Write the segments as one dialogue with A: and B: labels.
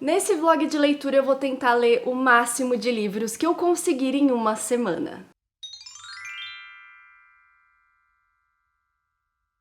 A: Nesse vlog de leitura eu vou tentar ler o máximo de livros que eu conseguir em uma semana.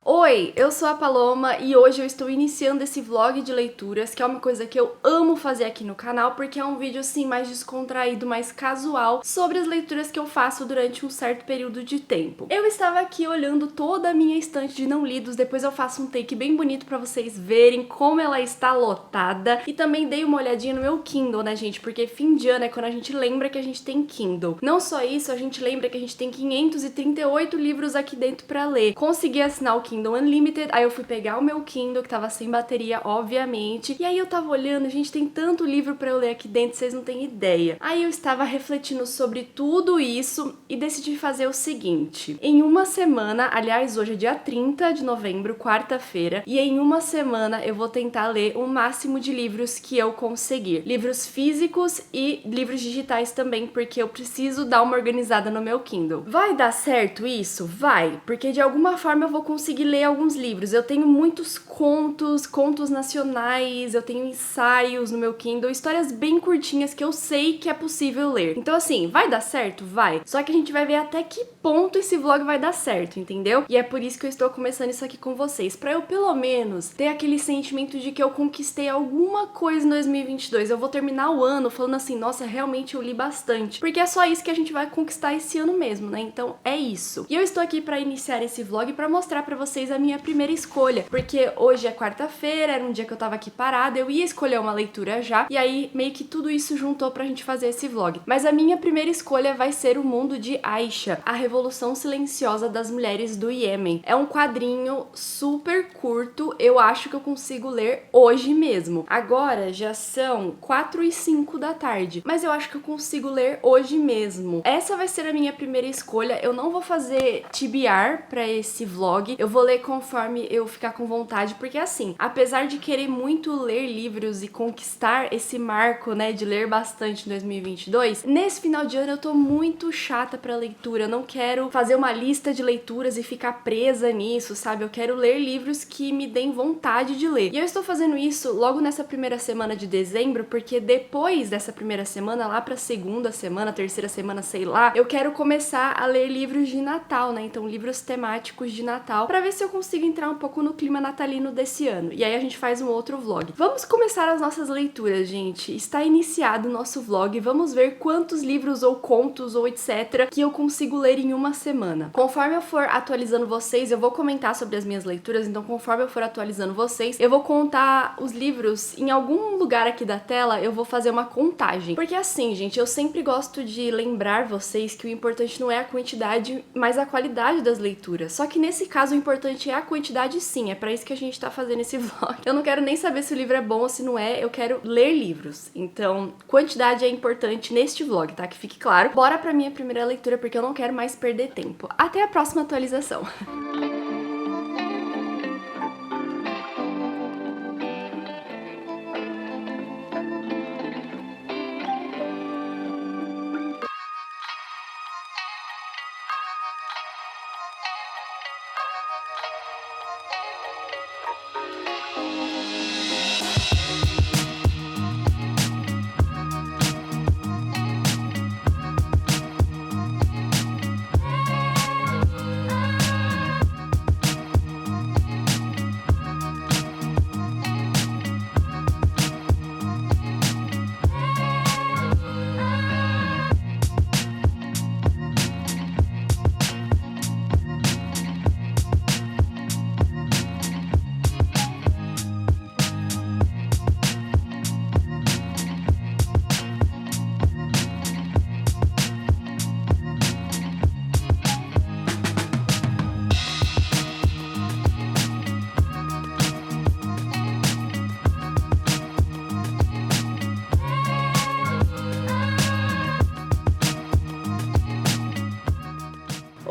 A: Oi, eu sou a Paloma e hoje eu estou iniciando esse vlog de leituras, que é uma coisa que eu amo fazer aqui no canal, porque é um vídeo assim mais descontraído, mais casual, sobre as leituras que eu faço durante um certo período de tempo. Eu estava aqui olhando toda a minha estante de não lidos, depois eu faço um take bem bonito pra vocês verem como ela está lotada, e também dei uma olhadinha no meu Kindle, né, gente, porque fim de ano é quando a gente lembra que a gente tem Kindle. Não só isso, a gente lembra que a gente tem 538 livros aqui dentro pra ler. Consegui assinar o Kindle Unlimited, aí eu fui pegar o meu Kindle, que tava sem bateria, obviamente, e aí eu tava olhando, gente, tem tanto livro pra eu ler aqui dentro, vocês não têm ideia. Aí eu estava refletindo sobre tudo isso e decidi fazer o seguinte: em uma semana, aliás, hoje é dia 30 de novembro, quarta-feira, e em uma semana eu vou tentar ler o máximo de livros que eu conseguir. Livros físicos e livros digitais também, porque eu preciso dar uma organizada no meu Kindle. Vai dar certo isso? Vai, porque de alguma forma eu vou conseguir ler alguns livros. Eu tenho muitos contos nacionais, eu tenho ensaios no meu Kindle, histórias bem curtinhas que eu sei que é possível ler. Então assim, vai dar certo? Vai. Só que a gente vai ver até que ponto esse vlog vai dar certo, entendeu? E é por isso que eu estou começando isso aqui com vocês, pra eu pelo menos ter aquele sentimento de que eu conquistei alguma coisa em 2022. Eu vou terminar o ano falando assim, nossa, realmente eu li bastante. Porque é só isso que a gente vai conquistar esse ano mesmo, né? Então é isso. E eu estou aqui pra iniciar esse vlog pra mostrar pra vocês a minha primeira escolha, porque hoje é quarta-feira, era um dia que eu tava aqui parada, eu ia escolher uma leitura já, e aí meio que tudo isso juntou pra gente fazer esse vlog. Mas a minha primeira escolha vai ser O Mundo de Aisha, A Revolução Silenciosa das Mulheres do Iêmen. É um quadrinho super curto, eu acho que eu consigo ler hoje mesmo. Agora já são 4h05 da tarde, mas eu acho que eu consigo ler hoje mesmo. Essa vai ser a minha primeira escolha, eu não vou fazer TBR pra esse vlog, eu vou ler conforme eu ficar com vontade, porque assim, apesar de querer muito ler livros e conquistar esse marco, né, de ler bastante em 2022, nesse final de ano eu tô muito chata pra leitura, eu não quero fazer uma lista de leituras e ficar presa nisso, sabe? Eu quero ler livros que me deem vontade de ler. E eu estou fazendo isso logo nessa primeira semana de dezembro, porque depois dessa primeira semana, lá pra segunda semana, terceira semana, sei lá, eu quero começar a ler livros de Natal, né? Então livros temáticos de Natal, pra ver se eu consigo entrar um pouco no clima natalino desse ano. E aí a gente faz um outro vlog. Vamos começar as nossas leituras, gente. Está iniciado o nosso vlog. Vamos ver quantos livros ou contos ou etc. que eu consigo ler em uma semana. Conforme eu for atualizando vocês, eu vou comentar sobre as minhas leituras, então conforme eu for atualizando vocês, eu vou contar os livros em algum lugar aqui da tela, eu vou fazer uma contagem. Porque assim, gente, eu sempre gosto de lembrar vocês que o importante não é a quantidade, mas a qualidade das leituras. Só que nesse caso o importante é a quantidade, sim, é pra isso que a gente tá fazendo esse vlog. Eu não quero nem saber se o livro é bom ou se não é, eu quero ler livros. Então, quantidade é importante neste vlog, tá? Que fique claro. Bora pra minha primeira leitura, porque eu não quero mais perder tempo. Até a próxima atualização.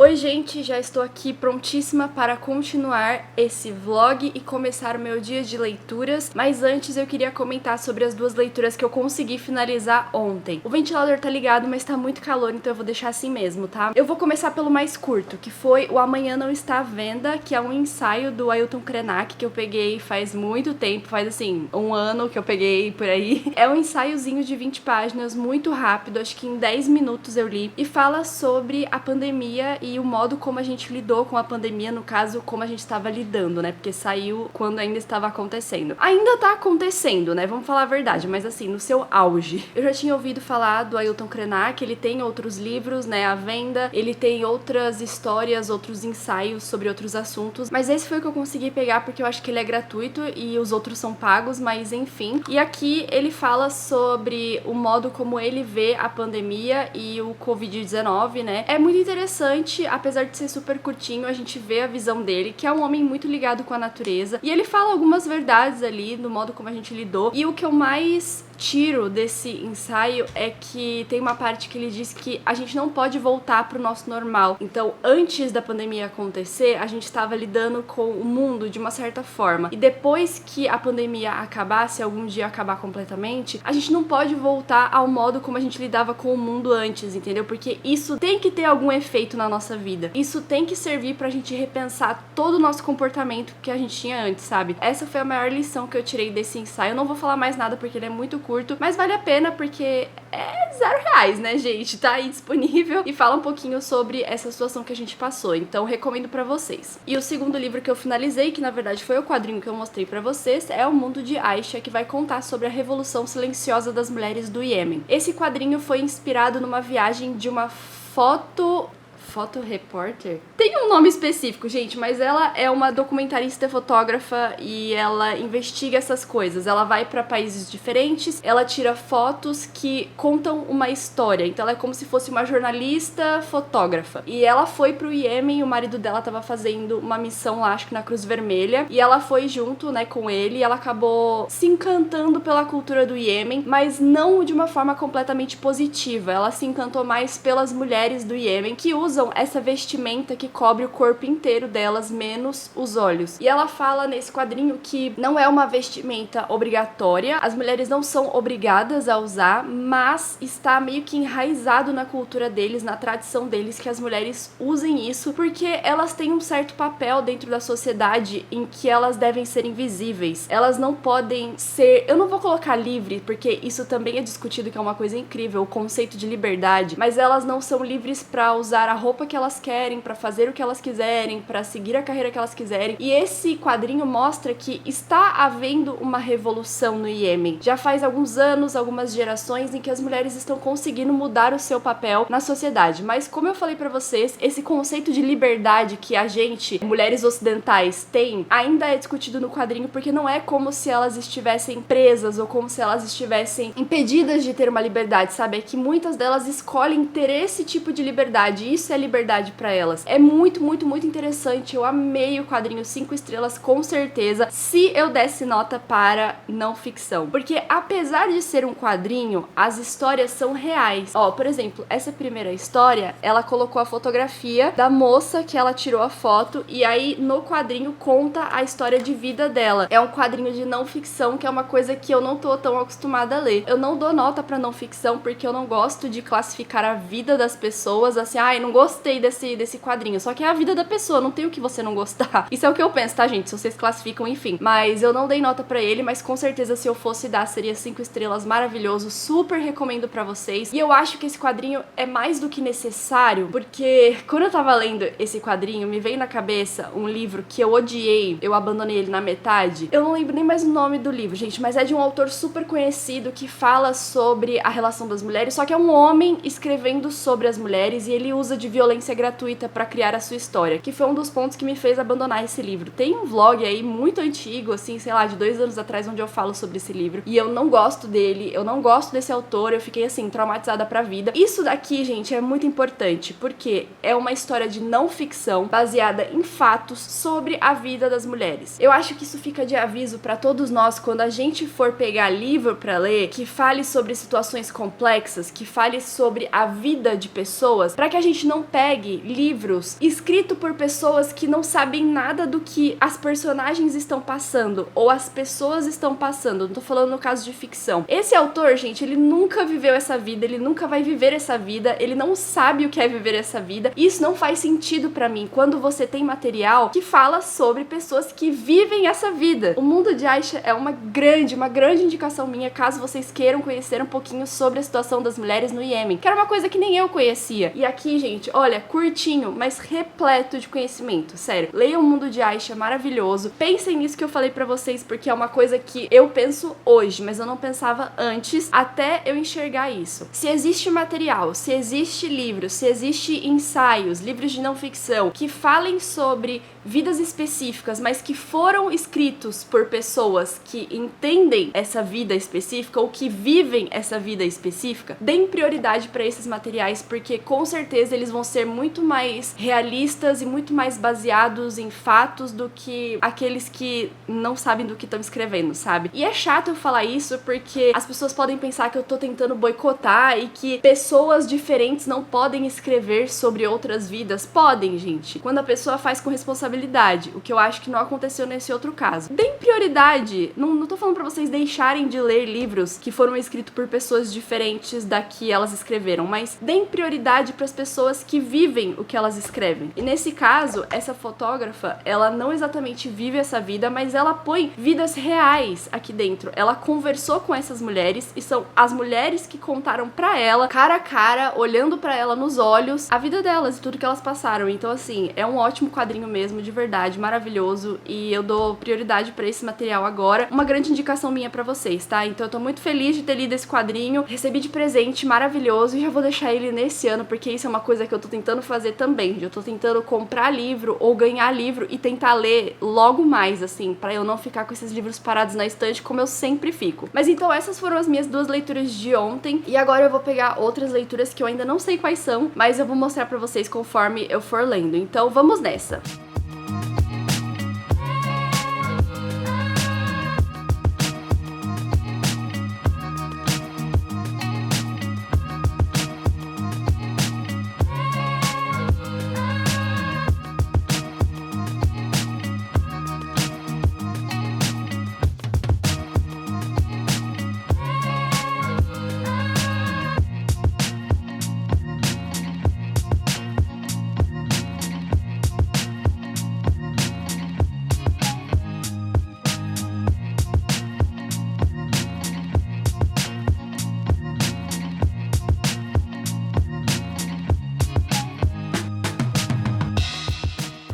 A: Oi gente, já estou aqui prontíssima para continuar esse vlog e começar o meu dia de leituras, mas antes eu queria comentar sobre as duas leituras que eu consegui finalizar ontem. O ventilador tá ligado, mas tá muito calor, então eu vou deixar assim mesmo, tá? Eu vou começar pelo mais curto, que foi O Amanhã Não Está à Venda, que é um ensaio do Ailton Krenak, que eu peguei faz muito tempo, faz assim, um ano que eu peguei por aí. É um ensaiozinho de 20 páginas, muito rápido, acho que em 10 minutos eu li, e fala sobre a pandemia e o modo como a gente lidou com a pandemia, no caso, como a gente estava lidando, né? Porque saiu quando ainda estava acontecendo. Ainda tá acontecendo, né? Vamos falar a verdade, mas assim, no seu auge. Eu já tinha ouvido falar do Ailton Krenak, ele tem outros livros, né, à venda, ele tem outras histórias, outros ensaios sobre outros assuntos, mas esse foi o que eu consegui pegar porque eu acho que ele é gratuito e os outros são pagos, mas enfim. E aqui ele fala sobre o modo como ele vê a pandemia e o Covid-19, né? É muito interessante, apesar de ser super curtinho, a gente vê a visão dele, que é um homem muito ligado com a natureza, e ele fala algumas verdades ali do modo como a gente lidou, e o que eu mais tiro desse ensaio é que tem uma parte que ele diz que a gente não pode voltar pro nosso normal. Então, antes da pandemia acontecer, a gente estava lidando com o mundo de uma certa forma. E depois que a pandemia acabar, se algum dia acabar completamente, a gente não pode voltar ao modo como a gente lidava com o mundo antes, entendeu? Porque isso tem que ter algum efeito na nossa vida. Isso tem que servir pra gente repensar todo o nosso comportamento que a gente tinha antes, sabe? Essa foi a maior lição que eu tirei desse ensaio. Eu não vou falar mais nada porque ele é muito curto, mas vale a pena porque é R$0, né, gente? Tá aí disponível e fala um pouquinho sobre essa situação que a gente passou, então recomendo pra vocês. E o segundo livro que eu finalizei, que na verdade foi o quadrinho que eu mostrei pra vocês, é O Mundo de Aisha, que vai contar sobre a Revolução Silenciosa das Mulheres do Iêmen. Esse quadrinho foi inspirado numa viagem de uma fotorepórter? Tem um nome específico, gente, mas ela é uma documentarista fotógrafa e ela investiga essas coisas. Ela vai pra países diferentes, ela tira fotos que contam uma história. Então ela é como se fosse uma jornalista fotógrafa. E ela foi pro Iêmen, o marido dela tava fazendo uma missão lá, acho que na Cruz Vermelha, e ela foi junto, né, com ele, e ela acabou se encantando pela cultura do Iêmen, mas não de uma forma completamente positiva. Ela se encantou mais pelas mulheres do Iêmen, que usam essa vestimenta que cobre o corpo inteiro delas, menos os olhos. E ela fala nesse quadrinho que não é uma vestimenta obrigatória, as mulheres não são obrigadas a usar, mas está meio que enraizado na cultura deles, na tradição deles, que as mulheres usem isso, porque elas têm um certo papel dentro da sociedade em que elas devem ser invisíveis. Elas não podem ser... Eu não vou colocar livre, porque isso também é discutido, que é uma coisa incrível, o conceito de liberdade, mas elas não são livres pra usar a roupa que elas querem, pra fazer o que elas quiserem, pra seguir a carreira que elas quiserem. E esse quadrinho mostra que está havendo uma revolução no Iêmen. Já faz alguns anos, algumas gerações, em que as mulheres estão conseguindo mudar o seu papel na sociedade. Mas como eu falei pra vocês, esse conceito de liberdade que a gente, mulheres ocidentais, tem, ainda é discutido no quadrinho, porque não é como se elas estivessem presas ou como se elas estivessem impedidas de ter uma liberdade, sabe? É que muitas delas escolhem ter esse tipo de liberdade. E isso é liberdade pra elas. É muito, muito, muito interessante. Eu amei o quadrinho, 5 estrelas com certeza, se eu desse nota para não ficção. Porque apesar de ser um quadrinho, as histórias são reais. Ó, por exemplo, essa primeira história, ela colocou a fotografia da moça que ela tirou a foto e aí no quadrinho conta a história de vida dela. É um quadrinho de não ficção, que é uma coisa que eu não tô tão acostumada a ler. Eu não dou nota pra não ficção porque eu não gosto de classificar a vida das pessoas assim, ai, não gostei desse quadrinho, só que é a vida da pessoa, não tem o que você não gostar. Isso é o que eu penso, tá, gente? Se vocês classificam, enfim. Mas eu não dei nota pra ele, mas com certeza se eu fosse dar, seria 5 estrelas, maravilhoso, super recomendo pra vocês. E eu acho que esse quadrinho é mais do que necessário, porque quando eu tava lendo esse quadrinho, me veio na cabeça um livro que eu odiei, eu abandonei ele na metade. Eu não lembro nem mais o nome do livro, gente, mas é de um autor super conhecido que fala sobre a relação das mulheres, só que é um homem escrevendo sobre as mulheres e ele usa de violência gratuita pra criar a sua história, que foi um dos pontos que me fez abandonar esse livro. Tem um vlog aí muito antigo, assim, sei lá, de 2 anos atrás, onde eu falo sobre esse livro, e eu não gosto dele, eu não gosto desse autor, eu fiquei, assim, traumatizada pra vida. Isso daqui, gente, é muito importante, porque é uma história de não ficção, baseada em fatos sobre a vida das mulheres. Eu acho que isso fica de aviso pra todos nós, quando a gente for pegar livro pra ler, que fale sobre situações complexas, que fale sobre a vida de pessoas, pra que a gente não não pegue livros escritos por pessoas que não sabem nada do que as personagens estão passando ou as pessoas estão passando. Não tô falando no caso de ficção. Esse autor, gente, ele nunca viveu essa vida, ele nunca vai viver essa vida, ele não sabe o que é viver essa vida. E isso não faz sentido pra mim quando você tem material que fala sobre pessoas que vivem essa vida. O Mundo de Aisha é uma grande indicação minha, caso vocês queiram conhecer um pouquinho sobre a situação das mulheres no Iêmen, que era uma coisa que nem eu conhecia. E aqui, gente, olha, curtinho, mas repleto de conhecimento, sério. Leiam O Mundo de Aisha, maravilhoso. Pensem nisso que eu falei pra vocês, porque é uma coisa que eu penso hoje, mas eu não pensava antes, até eu enxergar isso. Se existe material, se existe livro, se existe ensaios, livros de não ficção, que falem sobre vidas específicas, mas que foram escritos por pessoas que entendem essa vida específica ou que vivem essa vida específica, deem prioridade para esses materiais, porque com certeza eles vão ser muito mais realistas e muito mais baseados em fatos do que aqueles que não sabem do que estão escrevendo, sabe? E é chato eu falar isso porque as pessoas podem pensar que eu tô tentando boicotar e que pessoas diferentes não podem escrever sobre outras vidas. Podem, gente, quando a pessoa faz com responsabilidade, o que eu acho que não aconteceu nesse outro caso. Deem prioridade, não tô falando pra vocês deixarem de ler livros que foram escritos por pessoas diferentes da que elas escreveram, mas deem prioridade pras pessoas que vivem o que elas escrevem. E nesse caso, essa fotógrafa, ela não exatamente vive essa vida, mas ela põe vidas reais aqui dentro. Ela conversou com essas mulheres e são as mulheres que contaram pra ela, cara a cara, olhando pra ela nos olhos, a vida delas e tudo que elas passaram. Então, assim, é um ótimo quadrinho mesmo, de verdade, maravilhoso, e eu dou prioridade pra esse material agora. Uma grande indicação minha pra vocês, tá? Então eu tô muito feliz de ter lido esse quadrinho, recebi de presente, maravilhoso, e já vou deixar ele nesse ano, porque isso é uma coisa que eu tô tentando fazer também. Eu tô tentando comprar livro ou ganhar livro e tentar ler logo mais, assim, pra eu não ficar com esses livros parados na estante como eu sempre fico. Mas então essas foram as minhas duas leituras de ontem, e agora eu vou pegar outras leituras que eu ainda não sei quais são, mas eu vou mostrar pra vocês conforme eu for lendo. Então vamos nessa!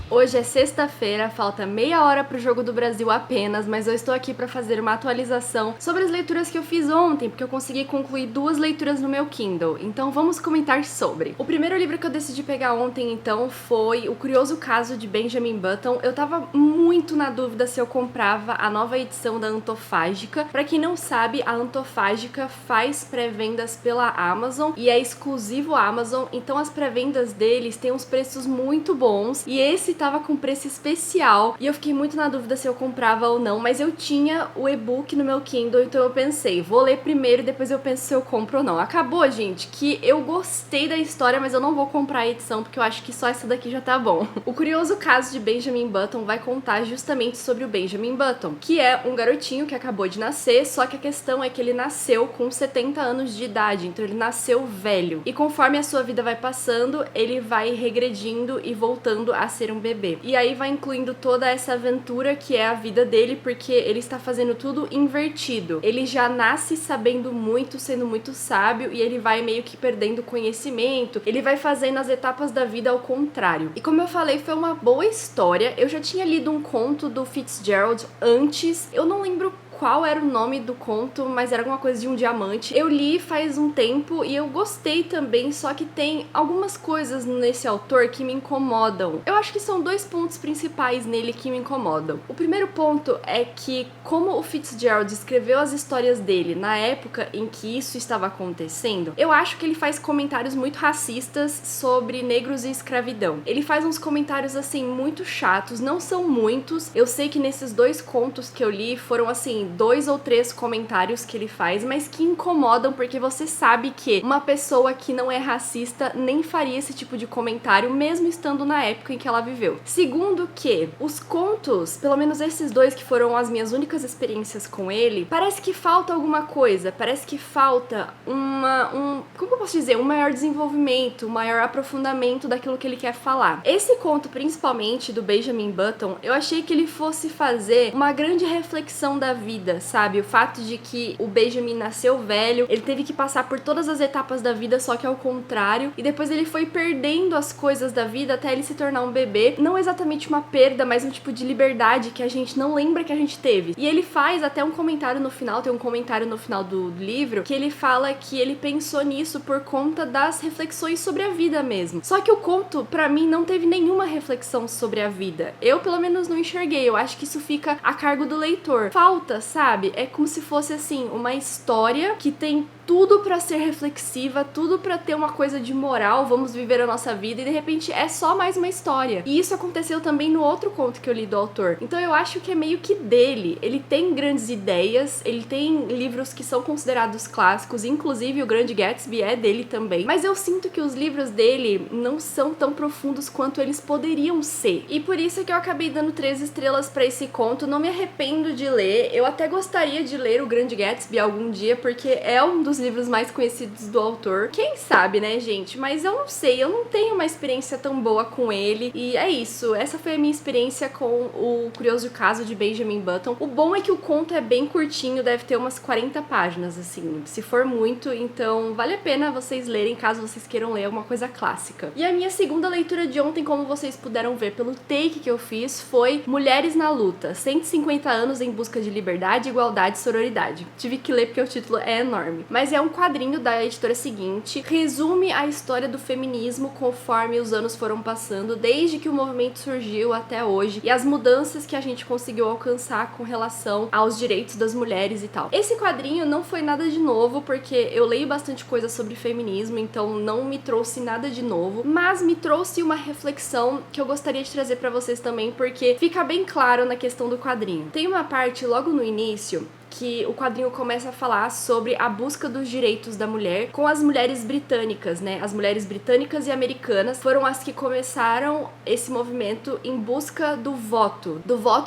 A: Hoje é sexta-feira, falta meia hora pro Jogo do Brasil apenas, mas eu estou aqui pra fazer uma atualização sobre as leituras que eu fiz ontem, porque eu consegui concluir 2 leituras no meu Kindle, então vamos comentar sobre. O primeiro livro que eu decidi pegar ontem, então, foi O Curioso Caso de Benjamin Button. Eu tava muito na dúvida se eu comprava a nova edição da Antofágica. Pra quem não sabe, a Antofágica faz pré-vendas pela Amazon e é exclusivo Amazon, então as pré-vendas deles têm uns preços muito bons, e esse tava com preço especial, e eu fiquei muito na dúvida se eu comprava ou não, mas eu tinha o e-book no meu Kindle, então eu pensei, vou ler primeiro e depois eu penso se eu compro ou não. Acabou, gente, que eu gostei da história, mas eu não vou comprar a edição, porque eu acho que só essa daqui já tá bom. O Curioso Caso de Benjamin Button vai contar justamente sobre o Benjamin Button, que é um garotinho que acabou de nascer, só que a questão é que ele nasceu com 70 anos de idade, então ele nasceu velho. E conforme a sua vida vai passando, ele vai regredindo e voltando a ser um bebê. E aí vai incluindo toda essa aventura que é a vida dele, porque ele está fazendo tudo invertido. Ele já nasce sabendo muito, sendo muito sábio, e ele vai meio que perdendo conhecimento. Ele vai fazendo as etapas da vida ao contrário. E como eu falei, foi uma boa história. Eu já tinha lido um conto do Fitzgerald antes. Eu não lembro qual era o nome do conto, mas era alguma coisa de um diamante. Eu li faz um tempo e eu gostei também, só que tem algumas coisas nesse autor que me incomodam. Eu acho que são 2 pontos principais nele que me incomodam. O primeiro ponto é que, como o Fitzgerald escreveu as histórias dele na época em que isso estava acontecendo, eu acho que ele faz comentários muito racistas sobre negros e escravidão. Ele faz uns comentários, assim, muito chatos, não são muitos. Eu sei que nesses 2 contos que eu li foram, assim, assim, 2 ou 3 comentários que ele faz, mas que incomodam porque você sabe que uma pessoa que não é racista nem faria esse tipo de comentário, mesmo estando na época em que ela viveu. Segundo que os contos, pelo menos esses 2 que foram as minhas únicas experiências com ele, parece que falta alguma coisa, parece que falta como eu posso dizer, um maior desenvolvimento, um maior aprofundamento daquilo que ele quer falar. Esse conto, principalmente, do Benjamin Button, eu achei que ele fosse fazer uma grande reflexão da vida, sabe? O fato de que o Benjamin nasceu velho, ele teve que passar por todas as etapas da vida, só que ao contrário, e depois ele foi perdendo as coisas da vida até ele se tornar um bebê. Não exatamente uma perda, mas um tipo de liberdade que a gente não lembra que a gente teve. E ele faz até um comentário no final, tem um comentário no final do livro, que ele fala que ele pensou nisso por conta das reflexões sobre a vida mesmo. Só que o conto, pra mim, não teve nenhuma reflexão sobre a vida. Eu, pelo menos, não enxerguei. Eu acho que isso fica a cargo do leitor. Falta, sabe? É como se fosse, assim, uma história que tem tudo pra ser reflexiva, tudo pra ter uma coisa de moral, vamos viver a nossa vida, e de repente é só mais uma história. E isso aconteceu também no outro conto que eu li do autor. Então eu acho que é meio que dele. Ele tem grandes ideias, ele tem livros que são considerados clássicos, inclusive o Grande Gatsby é dele também. Mas eu sinto que os livros dele não são tão profundos quanto eles poderiam ser. E por isso é que eu acabei dando 3 estrelas pra esse conto. Não me arrependo de ler. Eu até gostaria de ler o Grande Gatsby algum dia, porque é um dos livros mais conhecidos do autor. Quem sabe, né, gente? Mas eu não sei, eu não tenho uma experiência tão boa com ele. E é isso, essa foi a minha experiência com o Curioso Caso de Benjamin Button. O bom é que o conto é bem curtinho, deve ter umas 40 páginas, assim, se for muito, então vale a pena vocês lerem, caso vocês queiram ler alguma coisa clássica. E a minha segunda leitura de ontem, como vocês puderam ver pelo take que eu fiz, foi Mulheres na Luta, 150 anos em busca de liberdade, igualdade e sororidade. Tive que ler porque o título é enorme. Mas é um quadrinho da editora seguinte, resume a história do feminismo conforme os anos foram passando, desde que o movimento surgiu até hoje, e as mudanças que a gente conseguiu alcançar com relação aos direitos das mulheres e tal. Esse quadrinho não foi nada de novo, porque eu leio bastante coisa sobre feminismo, então não me trouxe nada de novo, mas me trouxe uma reflexão que eu gostaria de trazer pra vocês também, porque fica bem claro na questão do quadrinho. Tem uma parte logo no início que o quadrinho começa a falar sobre a busca dos direitos da mulher com as mulheres britânicas, né? As mulheres britânicas e americanas foram as que começaram esse movimento em busca do voto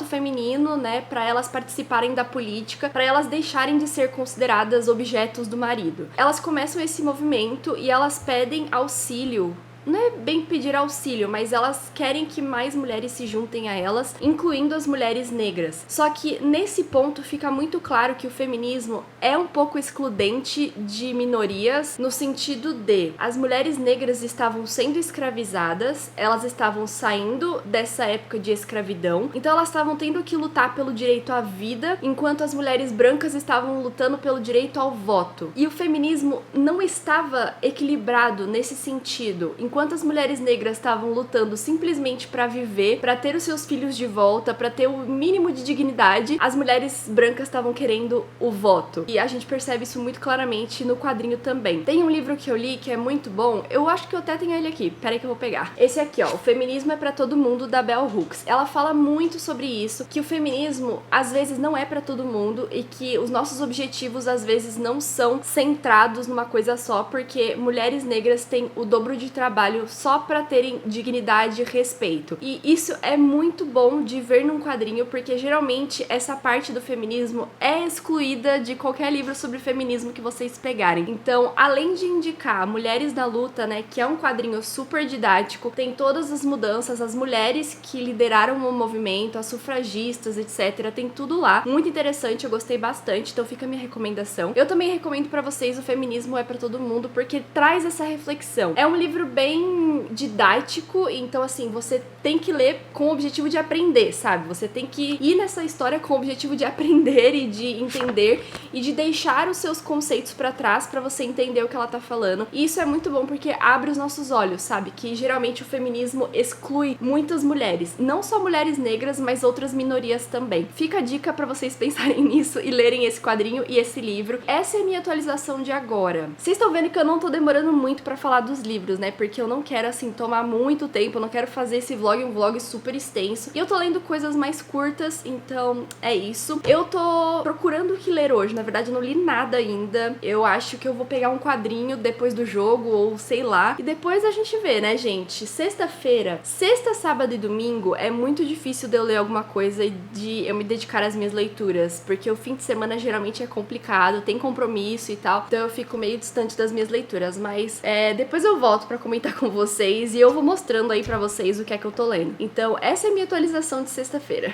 A: feminino, né? Para elas participarem da política, para elas deixarem de ser consideradas objetos do marido. Elas começam esse movimento e elas pedem auxílio. Não é bem pedir auxílio, mas elas querem que mais mulheres se juntem a elas, incluindo as mulheres negras. Só que nesse ponto fica muito claro que o feminismo é um pouco excludente de minorias, no sentido de as mulheres negras estavam sendo escravizadas, elas estavam saindo dessa época de escravidão, então elas estavam tendo que lutar pelo direito à vida, enquanto as mulheres brancas estavam lutando pelo direito ao voto. E o feminismo não estava equilibrado nesse sentido. Enquanto as mulheres negras estavam lutando simplesmente para viver, para ter os seus filhos de volta, para ter o mínimo de dignidade, as mulheres brancas estavam querendo o voto. E a gente percebe isso muito claramente no quadrinho também. Tem um livro que eu li que é muito bom, eu acho que eu até tenho ele aqui, peraí que eu vou pegar. Esse aqui, ó, O Feminismo é pra Todo Mundo, da Bell Hooks. Ela fala muito sobre isso, que o feminismo às vezes não é pra todo mundo e que os nossos objetivos às vezes não são centrados numa coisa só, porque mulheres negras têm o dobro de trabalho só pra terem dignidade e respeito. E isso é muito bom de ver num quadrinho, porque geralmente essa parte do feminismo é excluída de qualquer livro sobre feminismo que vocês pegarem. Então, além de indicar Mulheres na Luta, né, que é um quadrinho super didático, tem todas as mudanças, as mulheres que lideraram o movimento, as sufragistas, etc. Tem tudo lá. Muito interessante, eu gostei bastante, então fica a minha recomendação. Eu também recomendo pra vocês O Feminismo é pra Todo Mundo, porque traz essa reflexão. É um livro bem didático, então assim, você tem que ler com o objetivo de aprender, sabe? Você tem que ir nessa história com o objetivo de aprender e de entender e de deixar os seus conceitos pra trás pra você entender o que ela tá falando. E isso é muito bom porque abre os nossos olhos, sabe? Que geralmente o feminismo exclui muitas mulheres, não só mulheres negras, mas outras minorias também. Fica a dica pra vocês pensarem nisso e lerem esse quadrinho e esse livro. Essa é a minha atualização de agora. Vocês estão vendo que eu não tô demorando muito pra falar dos livros, né? Porque porque eu não quero, assim, tomar muito tempo, eu não quero fazer esse vlog um vlog super extenso. E eu tô lendo coisas mais curtas, então é isso. Eu tô procurando o que ler hoje, na verdade eu não li nada ainda. Eu acho que eu vou pegar um quadrinho depois do jogo, ou sei lá. E depois a gente vê, né, gente? Sexta-feira, sexta, sábado e domingo é muito difícil de eu ler alguma coisa e de eu me dedicar às minhas leituras, porque o fim de semana geralmente é complicado, tem compromisso e tal, então eu fico meio distante das minhas leituras, mas depois eu volto pra comentar com vocês e eu vou mostrando aí pra vocês o que é que eu tô lendo. Então essa é a minha atualização de sexta-feira.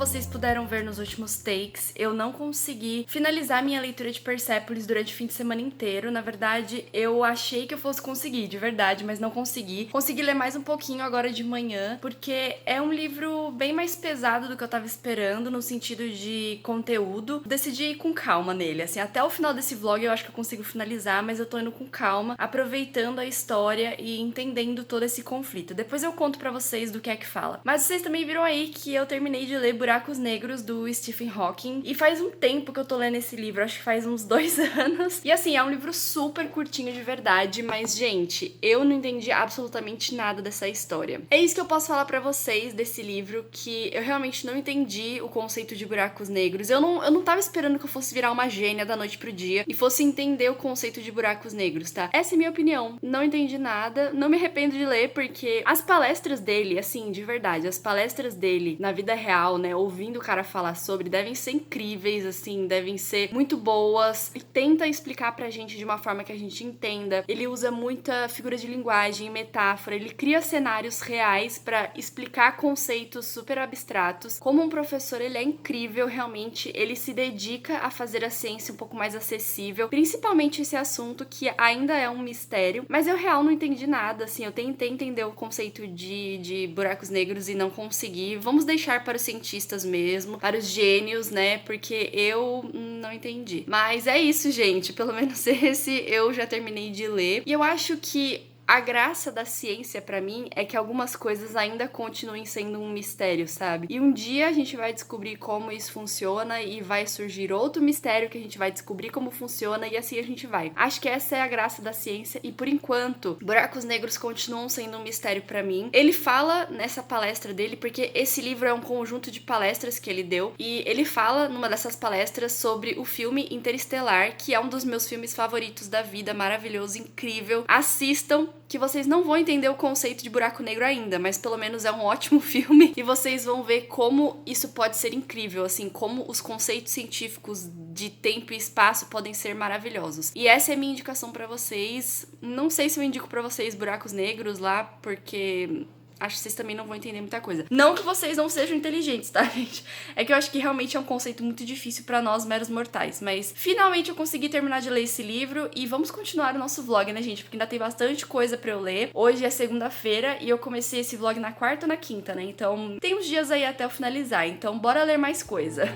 A: Vocês puderam ver nos últimos takes, eu não consegui finalizar minha leitura de Persepolis durante o fim de semana inteiro. Na verdade, eu achei que eu fosse conseguir, de verdade, mas não consegui. Consegui ler mais um pouquinho agora de manhã, porque é um livro bem mais pesado do que eu tava esperando, no sentido de conteúdo. Decidi ir com calma nele, assim, até o final desse vlog eu acho que eu consigo finalizar, mas eu tô indo com calma, aproveitando a história e entendendo todo esse conflito. Depois eu conto pra vocês do que é que fala. Mas vocês também viram aí que eu terminei de ler Buracos Negros, do Stephen Hawking, e faz um tempo que eu tô lendo esse livro, acho que faz uns 2 anos, e assim, é um livro super curtinho de verdade, mas gente, eu não entendi absolutamente nada dessa história. É isso que eu posso falar pra vocês desse livro, que eu realmente não entendi o conceito de buracos negros. Eu não tava esperando que eu fosse virar uma gênia da noite pro dia e fosse entender o conceito de buracos negros, tá? Essa é a minha opinião. Não entendi nada, não me arrependo de ler, porque as palestras dele, assim, de verdade, as palestras dele na vida real, né, ouvindo o cara falar sobre, devem ser incríveis, assim, devem ser muito boas, e tenta explicar pra gente de uma forma que a gente entenda. Ele usa muita figura de linguagem, metáfora, ele cria cenários reais pra explicar conceitos super abstratos. Como um professor, ele é incrível, realmente, ele se dedica a fazer a ciência um pouco mais acessível, principalmente esse assunto que ainda é um mistério, mas eu real não entendi nada, assim, eu tentei entender o conceito de buracos negros e não consegui. Vamos deixar para os cientistas mesmo, para os gênios, né, porque eu não entendi. Mas é isso, gente, pelo menos esse eu já terminei de ler, e eu acho que a graça da ciência pra mim é que algumas coisas ainda continuem sendo um mistério, sabe? E um dia a gente vai descobrir como isso funciona e vai surgir outro mistério que a gente vai descobrir como funciona e assim a gente vai. Acho que essa é a graça da ciência e por enquanto, buracos negros continuam sendo um mistério pra mim. Ele fala nessa palestra dele, porque esse livro é um conjunto de palestras que ele deu, e ele fala numa dessas palestras sobre o filme Interestelar, que é um dos meus filmes favoritos da vida, maravilhoso, incrível. Assistam, que vocês não vão entender o conceito de buraco negro ainda, mas pelo menos é um ótimo filme e vocês vão ver como isso pode ser incrível, assim, como os conceitos científicos de tempo e espaço podem ser maravilhosos. E essa é a minha indicação pra vocês. Não sei se eu indico pra vocês buracos negros lá, porque acho que vocês também não vão entender muita coisa. Não que vocês não sejam inteligentes, tá, gente? É que eu acho que realmente é um conceito muito difícil pra nós, meros mortais. Mas finalmente eu consegui terminar de ler esse livro e vamos continuar o nosso vlog, né, gente? Porque ainda tem bastante coisa pra eu ler. Hoje é segunda-feira e eu comecei esse vlog na quarta ou na quinta, né? Então tem uns dias aí até eu finalizar. Então bora ler mais coisa.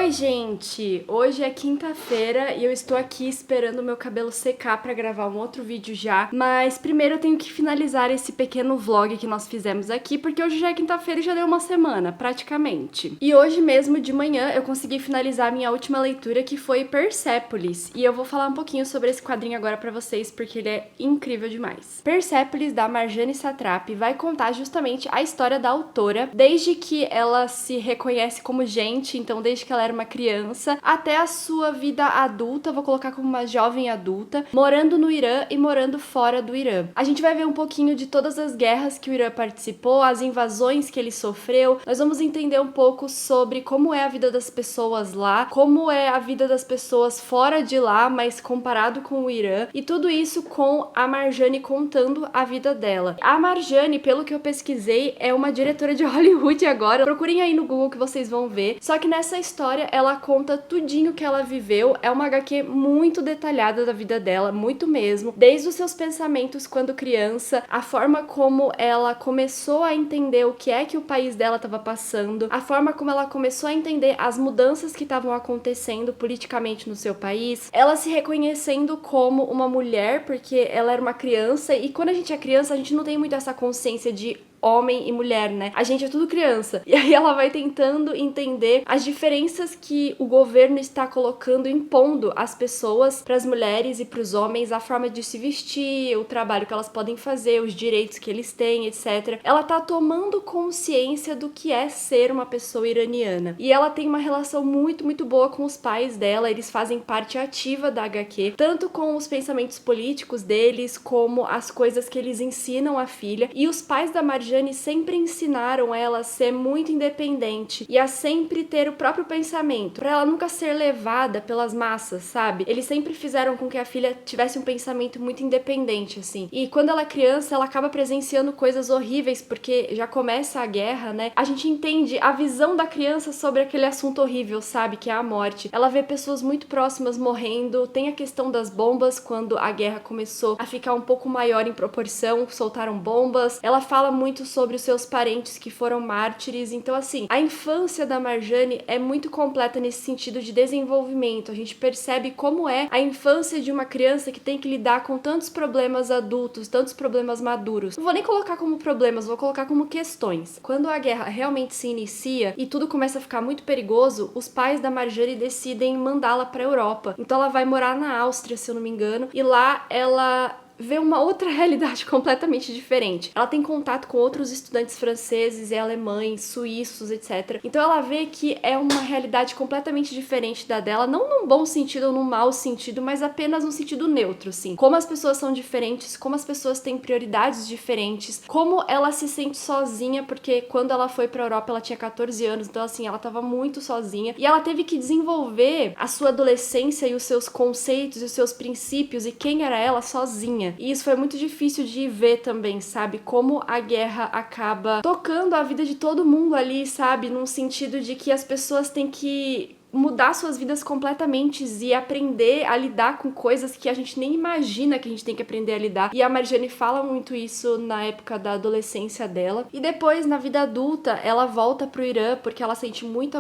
A: Oi, gente! Hoje é quinta-feira e eu estou aqui esperando o meu cabelo secar pra gravar um outro vídeo já, mas primeiro eu tenho que finalizar esse pequeno vlog que nós fizemos aqui, porque hoje já é quinta-feira e já deu uma semana, praticamente. E hoje mesmo de manhã eu consegui finalizar minha última leitura, que foi Persépolis, e eu vou falar um pouquinho sobre esse quadrinho agora pra vocês, porque ele é incrível demais. Persépolis, da Marjane Satrapi, vai contar justamente a história da autora, desde que ela se reconhece como gente, então desde que ela era uma criança, até a sua vida adulta, vou colocar como uma jovem adulta, morando no Irã e morando fora do Irã. A gente vai ver um pouquinho de todas as guerras que o Irã participou, as invasões que ele sofreu, nós vamos entender um pouco sobre como é a vida das pessoas lá, como é a vida das pessoas fora de lá, mas comparado com o Irã, e tudo isso com a Marjane contando a vida dela. A Marjane, pelo que eu pesquisei, é uma diretora de Hollywood agora, procurem aí no Google que vocês vão ver, só que nessa história ela conta tudinho que ela viveu, é uma HQ muito detalhada da vida dela, muito mesmo, desde os seus pensamentos quando criança, a forma como ela começou a entender o que é que o país dela estava passando, a forma como ela começou a entender as mudanças que estavam acontecendo politicamente no seu país, ela se reconhecendo como uma mulher, porque ela era uma criança, e quando a gente é criança, a gente não tem muito essa consciência de homem e mulher, né? A gente é tudo criança. E aí ela vai tentando entender as diferenças que o governo está colocando, impondo às pessoas, para as mulheres e para os homens, a forma de se vestir, o trabalho que elas podem fazer, os direitos que eles têm, etc. Ela tá tomando consciência do que é ser uma pessoa iraniana. E ela tem uma relação muito boa com os pais dela, eles fazem parte ativa da HQ, tanto com os pensamentos políticos deles, como as coisas que eles ensinam à filha. E os pais da Marjane sempre ensinaram ela a ser muito independente e a sempre ter o próprio pensamento, pra ela nunca ser levada pelas massas, sabe? Eles sempre fizeram com que a filha tivesse um pensamento muito independente, assim. E quando ela é criança, ela acaba presenciando coisas horríveis, porque já começa a guerra, né? A gente entende a visão da criança sobre aquele assunto horrível, sabe? Que é a morte. Ela vê pessoas muito próximas morrendo, tem a questão das bombas, quando a guerra começou a ficar um pouco maior em proporção, soltaram bombas. Ela fala muito sobre os seus parentes que foram mártires, então assim, a infância da Marjane é muito completa nesse sentido de desenvolvimento. A gente percebe como é a infância de uma criança que tem que lidar com tantos problemas adultos, tantos problemas maduros. Não vou nem colocar como problemas, vou colocar como questões. Quando a guerra realmente se inicia e tudo começa a ficar muito perigoso, os pais da Marjane decidem mandá-la para a Europa. Então ela vai morar na Áustria, se eu não me engano, e lá ela vê uma outra realidade completamente diferente. Ela tem contato com outros estudantes franceses e alemães, suíços, etc. Então ela vê que é uma realidade completamente diferente da dela, não num bom sentido ou num mau sentido, mas apenas num sentido neutro, assim. Como as pessoas são diferentes, como as pessoas têm prioridades diferentes, como ela se sente sozinha, porque quando ela foi pra Europa ela tinha 14 anos, então assim, ela tava muito sozinha, e ela teve que desenvolver a sua adolescência e os seus conceitos e os seus princípios e quem era ela sozinha. E isso foi muito difícil de ver também, sabe? Como a guerra acaba tocando a vida de todo mundo ali, sabe? Num sentido de que as pessoas têm que mudar suas vidas completamente e aprender a lidar com coisas que a gente nem imagina que a gente tem que aprender a lidar. E a Marjane fala muito isso na época da adolescência dela. E depois, na vida adulta, ela volta pro Irã porque ela sente muita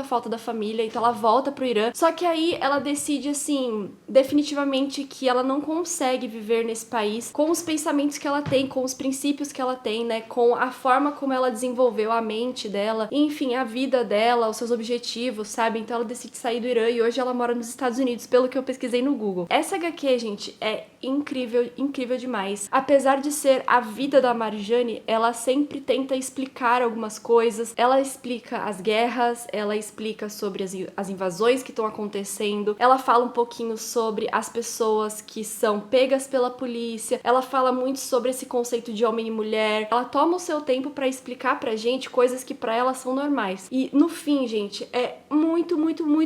A: falta da família, então ela volta pro Irã. Só que aí ela decide, assim, definitivamente que ela não consegue viver nesse país com os pensamentos que ela tem, com os princípios que ela tem, né, com a forma como ela desenvolveu a mente dela, enfim, a vida dela, os seus objetivos, sabe? Então ela decide sair do Irã e hoje ela mora nos Estados Unidos, pelo que eu pesquisei no Google. Essa HQ, gente, é incrível demais. Apesar de ser a vida da Marjane, ela sempre tenta explicar algumas coisas. Ela explica as guerras, ela explica sobre as invasões que estão acontecendo, ela fala um pouquinho sobre as pessoas que são pegas pela polícia, ela fala muito sobre esse conceito de homem e mulher. Ela toma o seu tempo pra explicar pra gente coisas que pra ela são normais. E no fim, gente, é muito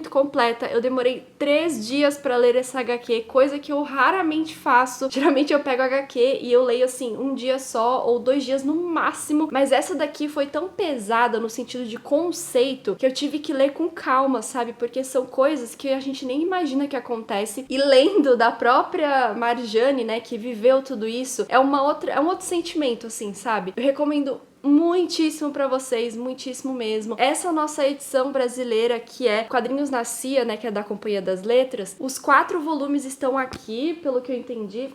A: completa. Eu demorei 3 dias pra ler essa HQ, coisa que eu raramente faço. Geralmente eu pego a HQ e eu leio assim, um dia só ou 2 dias no máximo, mas essa daqui foi tão pesada no sentido de conceito que eu tive que ler com calma, sabe? Porque são coisas que a gente nem imagina que acontece, e lendo da própria Marjane, né, que viveu tudo isso, é um outro sentimento, assim, sabe? Eu recomendo muitíssimo pra vocês, muitíssimo mesmo. Essa nossa edição brasileira, que é Quadrinhos na Cia, né, que é da Companhia das Letras, os 4 volumes estão aqui, pelo que eu entendi.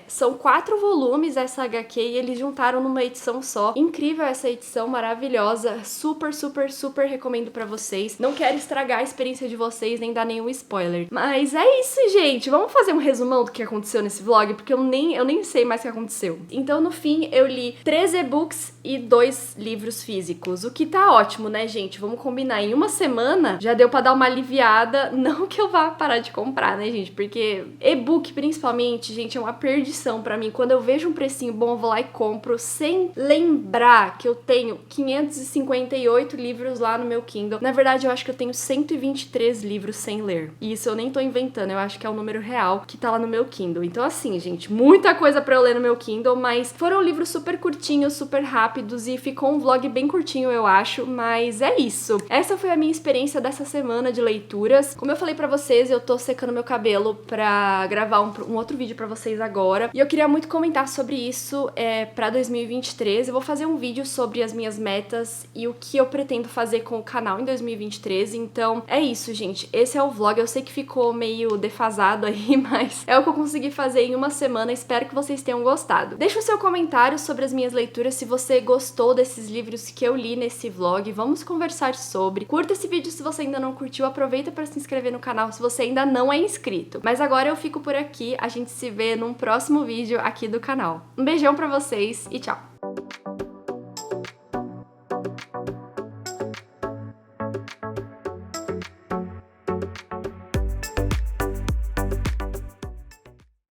A: São 4 volumes essa HQ e eles juntaram numa edição só. Incrível essa edição, maravilhosa, super, super, super recomendo pra vocês. Não quero estragar a experiência de vocês, nem dar nenhum spoiler. Mas é isso, gente. Vamos fazer um resumão do que aconteceu nesse vlog, porque eu nem sei mais o que aconteceu. Então, no fim, eu li 3 e-books e 2 livros físicos, o que tá ótimo, né, gente? Vamos combinar. Em uma semana, já deu pra dar uma aliviada. Não que eu vá parar de comprar, né, gente? Porque e-book, principalmente, gente, é uma perdição pra mim. Quando eu vejo um precinho bom, eu vou lá e compro, sem lembrar que eu tenho 558 livros lá no meu Kindle. Na verdade, eu acho que eu tenho 123 livros sem ler. E isso eu nem tô inventando, eu acho que é o número real que tá lá no meu Kindle. Então, assim, gente, muita coisa pra eu ler no meu Kindle, mas foram livros super curtinhos, super rápidos e ficou um vlog bem curtinho, eu acho, mas é isso. Essa foi a minha experiência dessa semana de leituras. Como eu falei pra vocês, eu tô secando meu cabelo pra gravar um outro vídeo pra vocês agora. E eu queria muito comentar sobre isso pra 2023. Eu vou fazer um vídeo sobre as minhas metas e o que eu pretendo fazer com o canal em 2023. Então, é isso, gente. Esse é o vlog. Eu sei que ficou meio defasado aí, mas é o que eu consegui fazer em uma semana. Espero que vocês tenham gostado. Deixa o seu comentário sobre as minhas leituras, se você gostou desses livros que eu li nesse vlog. Vamos conversar sobre. Curta esse vídeo se você ainda não curtiu. Aproveita para se inscrever no canal se você ainda não é inscrito. Mas agora eu fico por aqui. A gente se vê num próximo vídeo aqui do canal. Um beijão pra vocês e tchau!